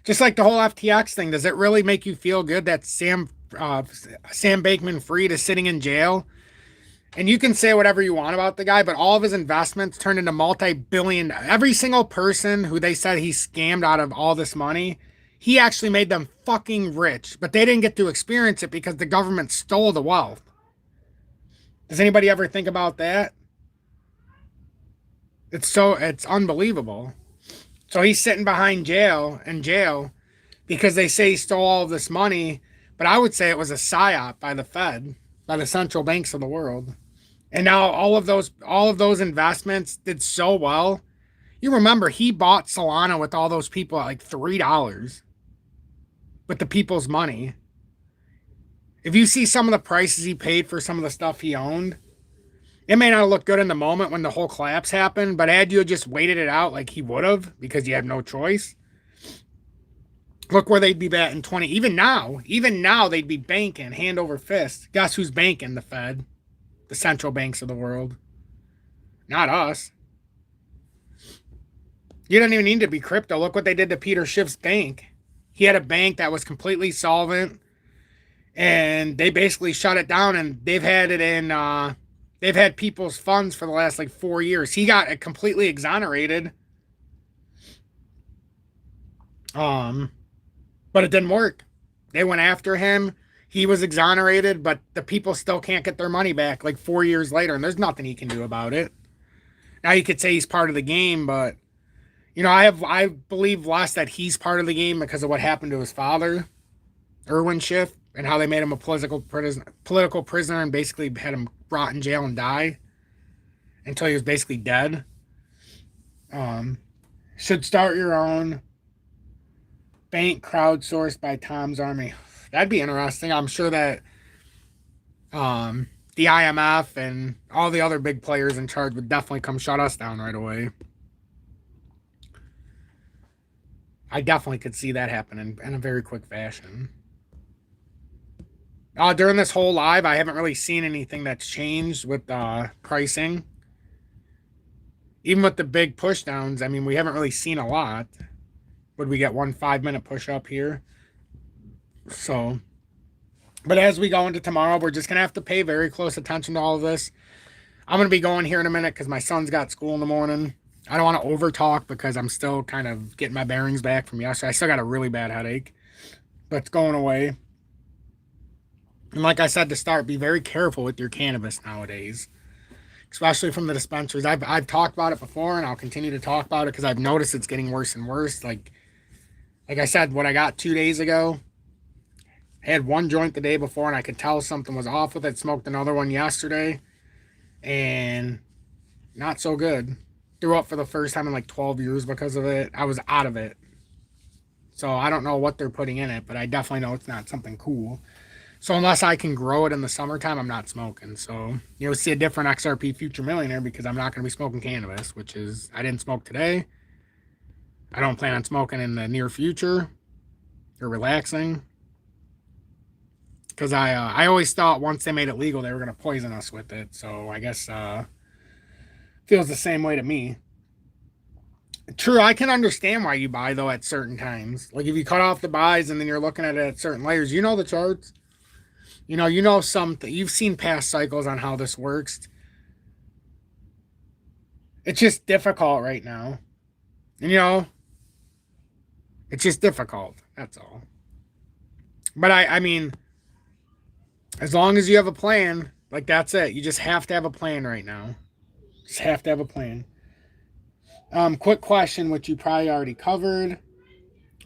just like the whole FTX thing, does it really make you feel good that Sam Bankman-Fried is sitting in jail? And you can say whatever you want about the guy, but all of his investments turned into multi-billion. Every single person who they said he scammed out of all this money, he actually made them fucking rich. But they didn't get to experience it because the government stole the wealth. Does anybody ever think about that? It's unbelievable. So he's sitting behind jail because they say he stole all of this money, but I would say it was a psyop by the Fed, by the central banks of the world. And now all of those investments did so well. You remember he bought Solana with all those people at like $3 with the people's money. If you see some of the prices he paid for some of the stuff he owned, it may not look good in the moment when the whole collapse happened, but had you just waited it out like he would have because you had no choice, look where they'd be at in 20. Even now they'd be banking hand over fist. Guess who's banking? The Fed, the central banks of the world, not us. You don't even need to be crypto. Look what they did to Peter Schiff's bank. He had a bank that was completely solvent, and they basically shut it down, and they've had it in they've had people's funds for the last like 4 years. He got it completely exonerated. But it didn't work. They went after him. He was exonerated, but the people still can't get their money back like 4 years later, and there's nothing he can do about it. Now you could say he's part of the game, but I believe less that he's part of the game because of what happened to his father, Irwin Schiff, and how they made him a political prisoner and basically had him rot in jail and die until he was basically dead. Should start your own bank crowdsourced by Tom's Army. That'd be interesting. I'm sure that the IMF and all the other big players in charge would definitely come shut us down right away. I definitely could see that happen in a very quick fashion. During this whole live, I haven't really seen anything that's changed with pricing. even with the big push downs, I mean, we haven't really seen a lot. Would we get 1 5-minute push up here? So, but as we go into tomorrow, we're just going to have to pay very close attention to all of this. I'm going to be going here in a minute because my son's got school in the morning. I don't want to over talk because I'm still kind of getting my bearings back from yesterday. I still got a really bad headache, but it's going away. And like I said to start, be very careful with your cannabis nowadays, especially from the dispensaries. I've talked about it before, and I'll continue to talk about it because I've noticed it's getting worse and worse. Like I said, what I got 2 days ago, I had one joint the day before, and I could tell something was off with it. Smoked another one yesterday, and not so good. Threw up for the first time in like 12 years because of it. I was out of it. So I don't know what they're putting in it, but I definitely know it's not something cool. So unless I can grow it in the summertime, I'm not smoking. So you'll see a different XRP Future Millionaire because I'm not going to be smoking cannabis, which is, I didn't smoke today. I don't plan on smoking in the near future or relaxing. Because I always thought once they made it legal, they were going to poison us with it. So I guess feels the same way to me. True, I can understand why you buy, though, at certain times. Like if you cut off the buys and then you're looking at it at certain layers, you know the charts. You know something. You've seen past cycles on how this works. It's just difficult right now. And, it's just difficult. That's all. But I mean, as long as you have a plan, like that's it. You just have to have a plan right now. Just have to have a plan. Quick question, which you probably already covered.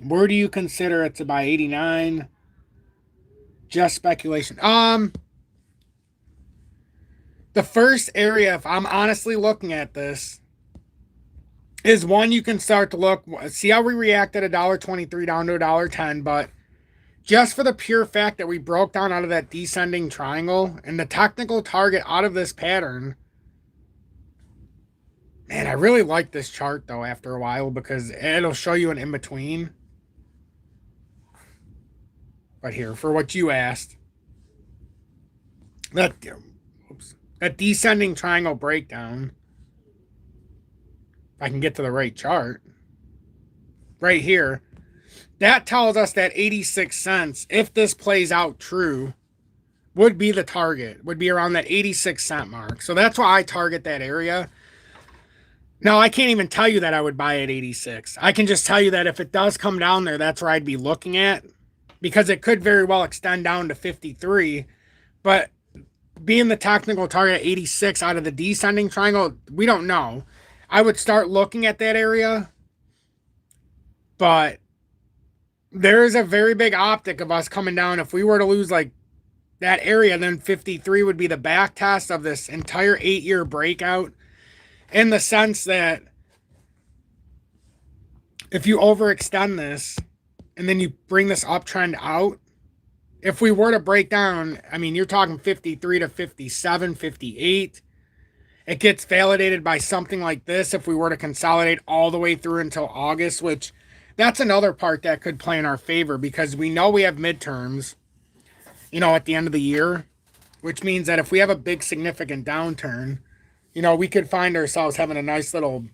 Where do you consider it to buy 89? Just speculation. The first area, if I'm honestly looking at this, is one you can start to look, see how we reacted $1.23 down to $1.10, but just for the pure fact that we broke down out of that descending triangle and the technical target out of this pattern. Man, I really like this chart, though, after a while because it'll show you an in-between. But here, for what you asked, that descending triangle breakdown, if I can get to the right chart, right here, that tells us that 86 cents, if this plays out true, would be the target, would be around that 86 cent mark. So that's why I target that area. Now, I can't even tell you that I would buy at 86. I can just tell you that if it does come down there, that's where I'd be looking at, because it could very well extend down to 53. But being the technical target at 86 out of the descending triangle, we don't know. I would start looking at that area, but there is a very big optic of us coming down. If we were to lose like that area, then 53 would be the back test of this entire 8-year breakout, in the sense that if you overextend this and then you bring this uptrend out, if we were to break down, I mean, you're talking 53 to 57, 58. It gets validated by something like this if we were to consolidate all the way through until August, which that's another part that could play in our favor because we know we have midterms, at the end of the year, which means that if we have a big significant downturn, we could find ourselves having a nice little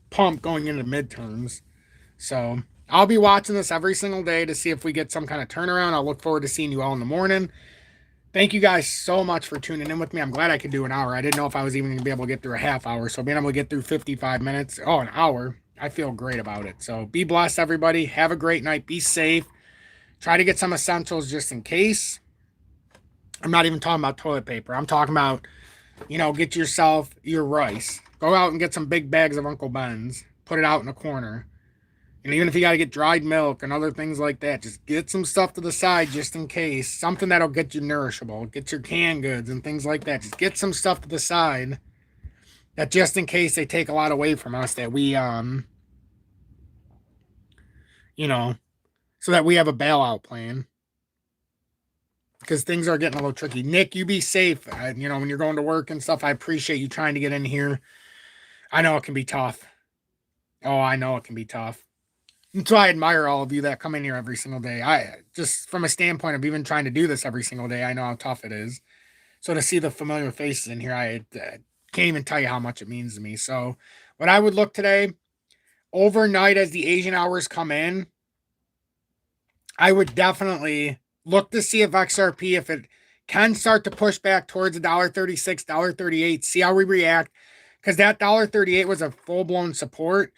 pump going into midterms. So I'll be watching this every single day to see if we get some kind of turnaround. I'll look forward to seeing you all in the morning. Thank you guys so much for tuning in with me. I'm glad I could do an hour. I didn't know if I was even going to be able to get through a half hour. So being able to get through 55 minutes, an hour, I feel great about it. So be blessed, everybody. Have a great night. Be safe. Try to get some essentials just in case. I'm not even talking about toilet paper. I'm talking about, get yourself your rice. Go out and get some big bags of Uncle Ben's. Put it out in a corner. And even if you got to get dried milk and other things like that, just get some stuff to the side just in case. Something that'll get you nourishable. Get your canned goods and things like that. Just get some stuff to the side that just in case they take a lot away from us, that we, so that we have a bailout plan. Because things are getting a little tricky. Nick, you be safe. When you're going to work and stuff, I appreciate you trying to get in here. I know it can be tough. Oh, I know it can be tough. And so I admire all of you that come in here every single day. I just, from a standpoint of even trying to do this every single day, I know how tough it is. So to see the familiar faces in here, can't even tell you how much it means to me. So what I would look today, overnight as the Asian hours come in, I would definitely look to see if XRP, if it can start to push back towards $1.36, $1.38, see how we react. Because that $1.38 was a full-blown support.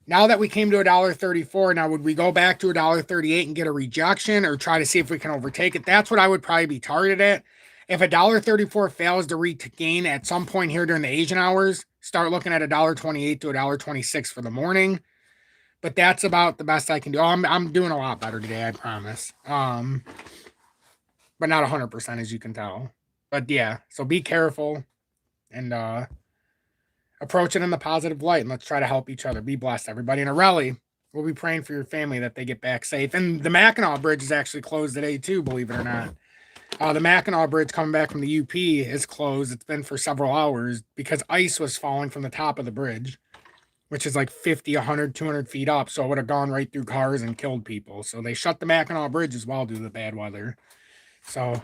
Now that we came to $1.34, now would we go back to $1.38 and get a rejection or try to see if we can overtake it? That's what I would probably be targeted at. If $1.34 fails to regain at some point here during the Asian hours, start looking at $1.28 to $1.26 for the morning. But that's about the best I can do. I'm doing a lot better today, I promise. But not 100% as you can tell. But yeah, so be careful and approach it in the positive light, and let's try to help each other. Be blessed, everybody. And Areli, we'll be praying for your family that they get back safe. And the Mackinac Bridge is actually closed today too, believe it or not. The Mackinac Bridge coming back from the UP is closed. It's been for several hours because ice was falling from the top of the bridge, which is like 50, 100, 200 feet up. So it would have gone right through cars and killed people. So they shut the Mackinac Bridge as well due to the bad weather. So